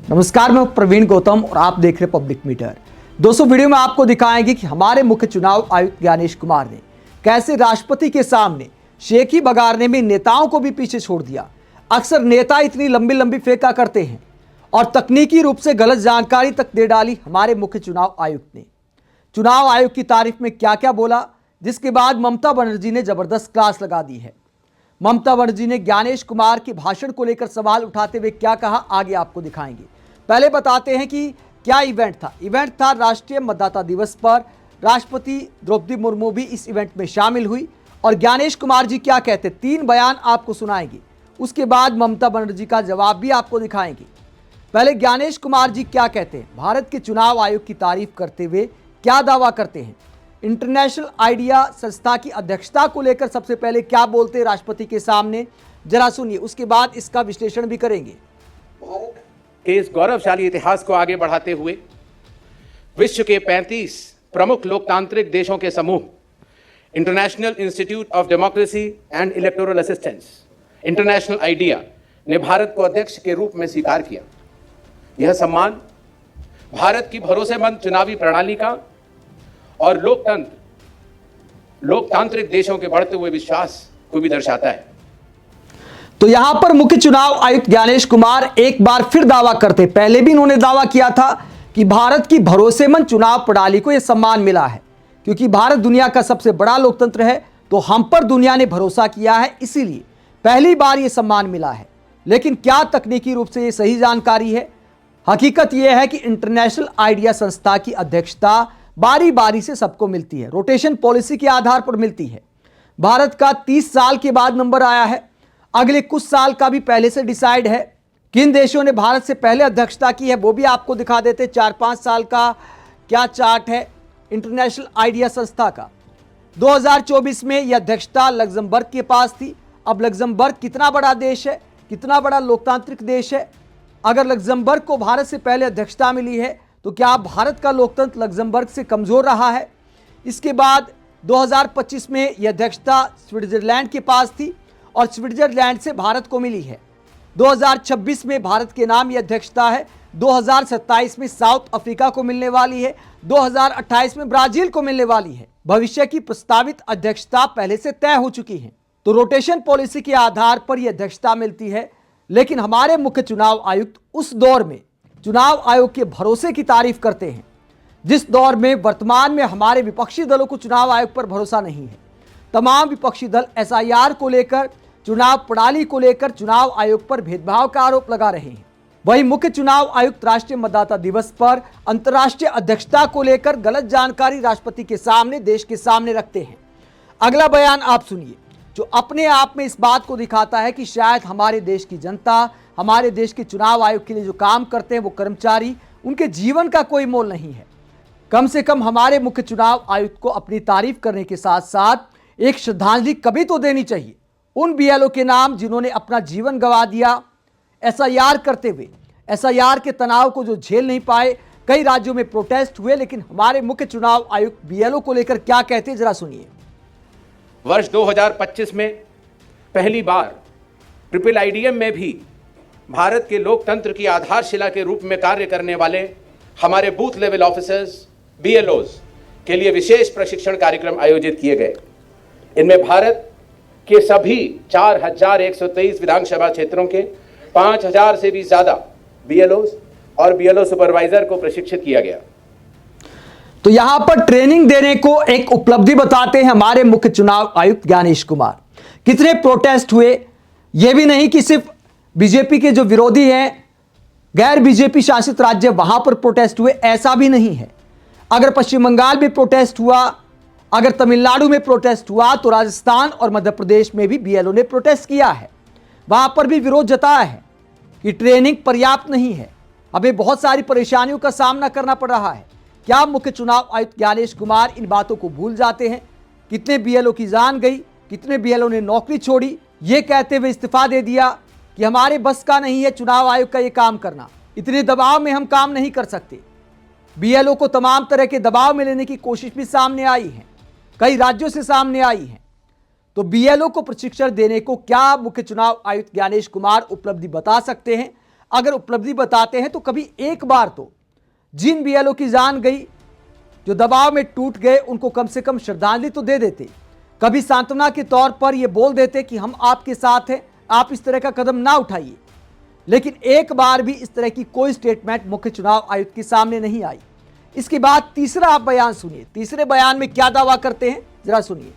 नमस्कार, मैं प्रवीण गौतम और आप देख रहे हैं पब्लिक मीटर। दोस्तों, वीडियो में आपको दिखाएंगे कि हमारे मुख्य चुनाव आयुक्त ज्ञानेश कुमार ने कैसे राष्ट्रपति के सामने शेखी बगाड़ने में नेताओं को भी पीछे छोड़ दिया। अक्सर नेता इतनी लंबी लंबी फेंका करते हैं और तकनीकी रूप से गलत जानकारी तक दे डाली हमारे मुख्य चुनाव आयुक्त ने। चुनाव आयोग की तारीफ में क्या क्या बोला, जिसके बाद ममता बनर्जी ने जबरदस्त क्लास लगा दी है। ममता बनर्जी ने ज्ञानेश कुमार के भाषण को लेकर सवाल उठाते हुए क्या कहा, आगे आपको दिखाएंगे। पहले बताते हैं कि क्या इवेंट था। इवेंट था राष्ट्रीय मतदाता दिवस पर। राष्ट्रपति द्रौपदी मुर्मू भी इस इवेंट में शामिल हुई और ज्ञानेश कुमार जी क्या कहते, 3 बयान आपको सुनाएंगे। उसके बाद ममता बनर्जी का जवाब भी आपको दिखाएंगे। पहले ज्ञानेश कुमार जी क्या कहते हैं, भारत के चुनाव आयोग की तारीफ करते हुए क्या दावा करते हैं, इंटरनेशनल आइडिया संस्था की अध्यक्षता को लेकर सबसे पहले क्या बोलते हैं राष्ट्रपति के सामने, जरा सुनिए। उसके बाद इसका विश्लेषण भी करेंगे। भारत के इस गौरवशाली इतिहास को आगे बढ़ाते हुए विश्व के 35 प्रमुख लोकतांत्रिक देशों के समूह international institute of democracy and electoral assistance international idea ने भारत को अध्यक्ष के रूप में स्वीकार किया। यह सम्मान भारत की भरोसेमंद चुनावी प्रणाली का और लोकतांत्रिक देशों के बढ़ते हुए विश्वास को भी दर्शाता है। तो यहां पर मुख्य चुनाव आयुक्त ज्ञानेश कुमार एक बार फिर दावा करते, पहले भी इन्होंने दावा किया था कि भारत की भरोसेमंद चुनाव प्रणाली को यह सम्मान मिला है, क्योंकि भारत दुनिया का सबसे बड़ा लोकतंत्र है, तो हम पर दुनिया ने भरोसा किया है, इसीलिए पहली बार यह सम्मान मिला है। लेकिन क्या तकनीकी रूप से यह सही जानकारी है? हकीकत यह है कि इंटरनेशनल आइडिया संस्था की अध्यक्षता बारी बारी से सबको मिलती है, रोटेशन पॉलिसी के आधार पर मिलती है। भारत का 30 साल के बाद नंबर आया है, अगले कुछ साल का भी पहले से डिसाइड है। किन देशों ने भारत से पहले अध्यक्षता की है वो भी आपको दिखा देते। 4-5 साल का क्या चार्ट है इंटरनेशनल आइडिया संस्था का। 2024 में यह अध्यक्षता लग्जमबर्ग के पास थी। अब लग्जमबर्ग कितना बड़ा देश है, कितना बड़ा लोकतांत्रिक देश है। अगर लग्जमबर्ग को भारत से पहले अध्यक्षता मिली है तो क्या भारत का लोकतंत्र लग्जमबर्ग से कमजोर रहा है? इसके बाद 2025 में यह अध्यक्षता स्विट्जरलैंड के पास थी और स्विट्जरलैंड से भारत को मिली है। 2026 में भारत के नाम यह अध्यक्षता है। 2027 में साउथ अफ्रीका को मिलने वाली है। 2028 में ब्राजील को मिलने वाली है। भविष्य की प्रस्तावित अध्यक्षता पहले से तय हो चुकी है। तो रोटेशन पॉलिसी के आधार पर यह अध्यक्षता मिलती है। लेकिन हमारे मुख्य चुनाव आयुक्त उस दौर में चुनाव आयोग के भरोसे की तारीफ करते हैं जिस दौर में वर्तमान में हमारे विपक्षी दलों को चुनाव आयोग पर भरोसा नहीं है। तमाम विपक्षी दल एसआईआर को लेकर, चुनाव प्रणाली को लेकर चुनाव आयोग पर भेदभाव का आरोप लगा रहे हैं। वहीं मुख्य चुनाव आयुक्त राष्ट्रीय मतदाता दिवस पर अंतर्राष्ट्रीय अध्यक्षता को लेकर गलत जानकारी राष्ट्रपति के सामने, देश के सामने रखते हैं। अगला बयान आप सुनिए, जो अपने आप में इस बात को दिखाता है कि शायद हमारे देश की जनता, हमारे देश के चुनाव आयोग के लिए जो काम करते हैं वो कर्मचारी, उनके जीवन का कोई मोल नहीं है। कम से कम हमारे मुख्य चुनाव आयुक्त को अपनी तारीफ करने के साथ साथ एक श्रद्धांजलि कभी तो देनी चाहिए उन बीएलओ के नाम जिन्होंने अपना जीवन गंवा दिया एसआईआर करते हुए। एसआईआर के तनाव को जो झेल नहीं पाए, कई राज्यों में प्रोटेस्ट हुए। लेकिन हमारे मुख्य चुनाव आयुक्त बीएलओ को लेकर क्या कहते हैं, जरा सुनिए। वर्ष 2025 में पहली बार ट्रिपल आईडीएम में भी भारत के लोकतंत्र की आधारशिला के रूप में कार्य करने वाले हमारे बूथ लेवल ऑफिसर्स बीएलओज के लिए विशेष प्रशिक्षण कार्यक्रम आयोजित किए गए। इनमें भारत के सभी 4123 विधानसभा क्षेत्रों के 5000 से भी ज्यादा बीएलओज और बीएलओ सुपरवाइजर को प्रशिक्षित किया गया। तो यहां पर ट्रेनिंग देने को एक उपलब्धि बताते हैं हमारे मुख्य चुनाव आयुक्त ज्ञानेश कुमार। कितने प्रोटेस्ट हुए, यह भी नहीं कि सिर्फ बीजेपी के जो विरोधी हैं, गैर बीजेपी शासित राज्य वहां पर प्रोटेस्ट हुए, ऐसा भी नहीं है। अगर पश्चिम बंगाल में प्रोटेस्ट हुआ, अगर तमिलनाडु में प्रोटेस्ट हुआ, तो राजस्थान और मध्य प्रदेश में भी बीएलओ ने प्रोटेस्ट किया है। वहां पर भी विरोध जताया है कि ट्रेनिंग पर्याप्त नहीं है, हमें बहुत सारी परेशानियों का सामना करना पड़ रहा है। क्या मुख्य चुनाव आयुक्त ज्ञानेश कुमार इन बातों को भूल जाते हैं? कितने बीएलओ की जान गई, कितने बीएलओ ने नौकरी छोड़ी, ये कहते हुए इस्तीफा दे दिया कि हमारे बस का नहीं है चुनाव आयोग का ये काम करना, इतने दबाव में हम काम नहीं कर सकते। बीएलओ को तमाम तरह के दबाव में लेने की कोशिश भी सामने आई है, कई राज्यों से सामने आई है। तो बीएलओ को प्रशिक्षण देने को क्या मुख्य चुनाव आयुक्त ज्ञानेश कुमार उपलब्धि बता सकते हैं? अगर उपलब्धि बताते हैं तो कभी एक बार तो जिन बीएलओ की जान गई, जो दबाव में टूट गए, उनको कम से कम श्रद्धांजलि तो दे देते, कभी सांत्वना के तौर पर यह बोल देते कि हम आपके साथ हैं, आप इस तरह का कदम ना उठाइए। लेकिन एक बार भी इस तरह की कोई स्टेटमेंट मुख्य चुनाव आयुक्त के सामने नहीं आई। इसके बाद तीसरा आप बयान सुनिए, तीसरे बयान में क्या दावा करते हैं जरा सुनिए।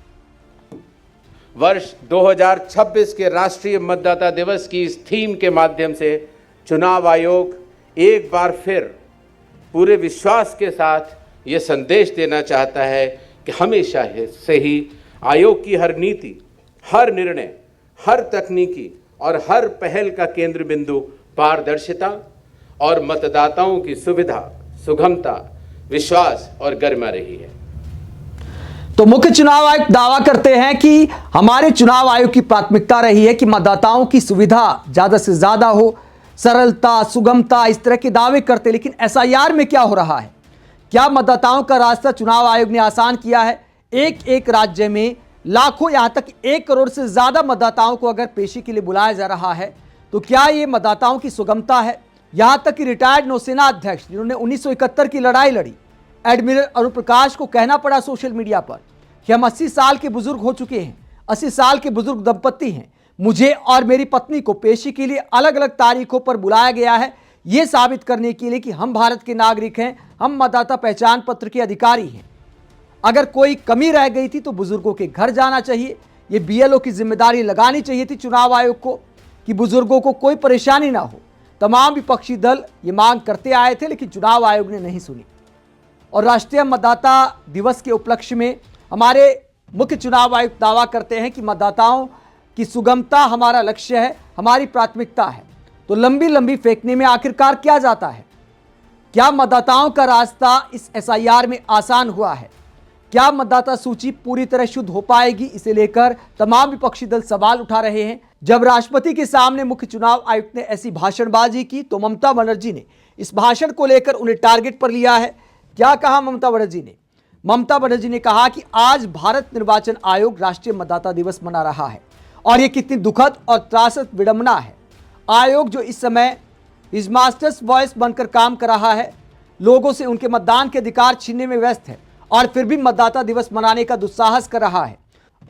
वर्ष 2026 के राष्ट्रीय मतदाता दिवस की इस थीम के माध्यम से चुनाव आयोग एक बार फिर पूरे विश्वास के साथ ये संदेश देना चाहता है कि हमेशा से ही आयोग की हर नीति, हर निर्णय, हर तकनीकी और हर पहल का केंद्र बिंदु पारदर्शिता और मतदाताओं की सुविधा, सुगमता, विश्वास और गरिमा रही है। तो मुख्य चुनाव आयुक्त दावा करते हैं कि हमारे चुनाव आयोग की प्राथमिकता रही है कि मतदाताओं की सुविधा ज्यादा से ज्यादा हो, सरलता, सुगमता, इस तरह के दावे करते। लेकिन एसआईआर में क्या हो रहा है? क्या मतदाताओं का रास्ता चुनाव आयोग ने आसान किया है? एक एक राज्य में लाखों, यहां तक 1 करोड़ से ज्यादा मतदाताओं को अगर पेशी के लिए बुलाया जा रहा है तो क्या यह मतदाताओं की सुगमता है? यहां तक कि रिटायर्ड नौसेना अध्यक्ष जिन्होंने 1971 की लड़ाई लड़ी, एडमिरल अरुण प्रकाश को कहना पड़ा सोशल मीडिया पर कि हम 80 साल के बुजुर्ग हो चुके हैं, 80 साल के बुजुर्ग दंपत्ति हैं, मुझे और मेरी पत्नी को पेशी के लिए अलग अलग तारीखों पर बुलाया गया है, यह साबित करने के लिए कि हम भारत के नागरिक हैं, हम मतदाता पहचान पत्र के अधिकारी हैं। अगर कोई कमी रह गई थी तो बुजुर्गों के घर जाना चाहिए। ये बीएलओ की जिम्मेदारी लगानी चाहिए थी चुनाव आयोग को कि बुजुर्गों को कोई परेशानी ना हो। तमाम विपक्षी दल ये मांग करते आए थे, लेकिन चुनाव आयोग ने नहीं सुनी। और राष्ट्रीय मतदाता दिवस के उपलक्ष्य में हमारे मुख्य चुनाव आयुक्त दावा करते हैं कि मतदाताओं की सुगमता हमारा लक्ष्य है, हमारी प्राथमिकता है। तो लंबी लंबी फेंकने में आखिरकार क्या जाता है? क्या मतदाताओं का रास्ता इस एसआईआर में आसान हुआ है? क्या मतदाता सूची पूरी तरह शुद्ध हो पाएगी? इसे लेकर तमाम विपक्षी दल सवाल उठा रहे हैं। जब राष्ट्रपति के सामने मुख्य चुनाव आयुक्त ने ऐसी भाषणबाजी की तो ममता बनर्जी ने इस भाषण को लेकर उन्हें टारगेट पर लिया है। क्या कहा ममता बनर्जी ने? ममता बनर्जी ने कहा कि आज भारत निर्वाचन आयोग राष्ट्रीय मतदाता दिवस मना रहा है और यह कितनी दुखद और त्रासद विडंबना है। आयोग जो इस समय हिज मास्टर्स वॉइस बनकर काम कर रहा है, लोगों से उनके मतदान के अधिकार छीनने में व्यस्त है और फिर भी मतदाता दिवस मनाने का दुस्साहस कर रहा है।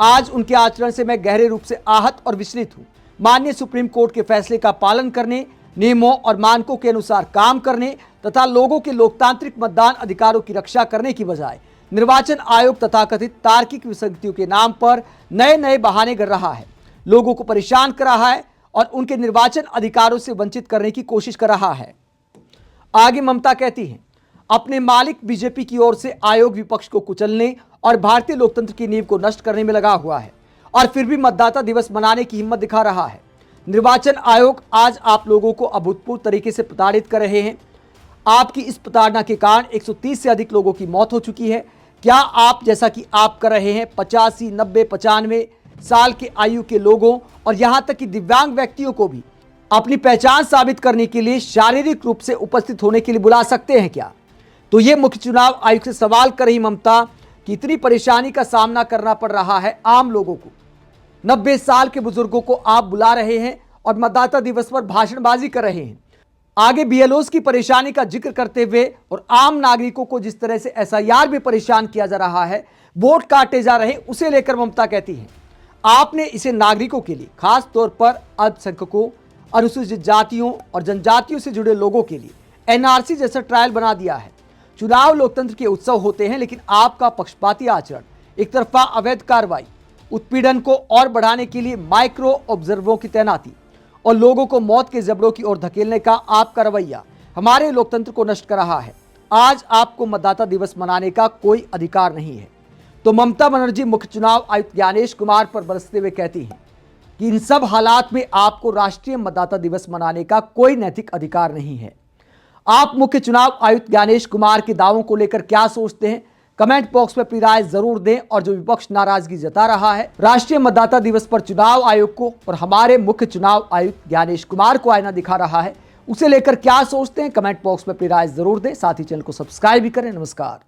आज उनके आचरण से मैं गहरे रूप से आहत और विचलित हूं। माननीय सुप्रीम कोर्ट के फैसले का पालन करने, नियमों और मानकों के अनुसार काम करने तथा लोगों के लोकतांत्रिक मतदान अधिकारों की रक्षा करने की बजाय निर्वाचन आयोग तथाकथित तार्किक विसंगतियों के नाम पर नए नए बहाने कर रहा है, लोगों को परेशान कर रहा है और उनके निर्वाचन अधिकारों से वंचित करने की कोशिश कर रहा है। आगे ममता कहती हैं, अपने मालिक बीजेपी की ओर से आयोग विपक्ष को कुचलने और भारतीय लोकतंत्र की नींव को नष्ट करने में लगा हुआ है और फिर भी मतदाता दिवस मनाने की हिम्मत दिखा रहा है। निर्वाचन आयोग आज आप लोगों को अभूतपूर्व तरीके से प्रताड़ित कर रहे हैं। आपकी इस प्रताड़ना के कारण 130 से अधिक लोगों की मौत हो चुकी है। क्या आप जैसा कि आप कर रहे हैं 85, 90, 95 साल के आयु के लोगों और यहां तक कि दिव्यांग व्यक्तियों को भी अपनी पहचान साबित करने के लिए शारीरिक रूप से उपस्थित होने के लिए बुला सकते हैं क्या? तो ये मुख्य चुनाव आयुक्त से सवाल कर रही ममता कि इतनी परेशानी का सामना करना पड़ रहा है आम लोगों को। 90 साल के बुजुर्गों को आप बुला रहे हैं और मतदाता दिवस पर भाषणबाजी कर रहे हैं। आगे बीएलओस की परेशानी का जिक्र करते हुए और आम नागरिकों को जिस तरह से एसआईआर में परेशान किया जा रहा है, वोट काटे जा रहे, उसे लेकर ममता कहती है आपने इसे नागरिकों के लिए, खास तौर पर अल्पसंख्यकों, अनुसूचित जातियों और जनजातियों से जुड़े लोगों के लिए एनआरसी जैसा ट्रायल बना दिया है। चुनाव लोकतंत्र के उत्सव होते हैं, लेकिन आपका पक्षपाती आचरण, एक तरफा अवैध कार्रवाई, उत्पीड़न को और बढ़ाने के लिए माइक्रो ऑब्जर्वरों की तैनाती और लोगों को मौत के जबड़ों की ओर धकेलने का आपका रवैया हमारे लोकतंत्र को नष्ट कर रहा है। आज आपको मतदाता दिवस मनाने का कोई अधिकार नहीं है। तो ममता बनर्जी मुख्य चुनाव आयुक्त ज्ञानेश कुमार पर बरसते हुए कहती हैं कि इन सब हालात में आपको राष्ट्रीय मतदाता दिवस मनाने का कोई नैतिक अधिकार नहीं है। आप मुख्य चुनाव आयुक्त ज्ञानेश कुमार के दावों को लेकर क्या सोचते हैं? कमेंट बॉक्स में अपनी राय जरूर दें। और जो विपक्ष नाराजगी जता रहा है राष्ट्रीय मतदाता दिवस पर चुनाव आयोग को और हमारे मुख्य चुनाव आयुक्त ज्ञानेश कुमार को आईना दिखा रहा है, उसे लेकर क्या सोचते हैं? कमेंट बॉक्स में अपनी राय जरूर दें। साथ ही चैनल को सब्सक्राइब भी करें। नमस्कार।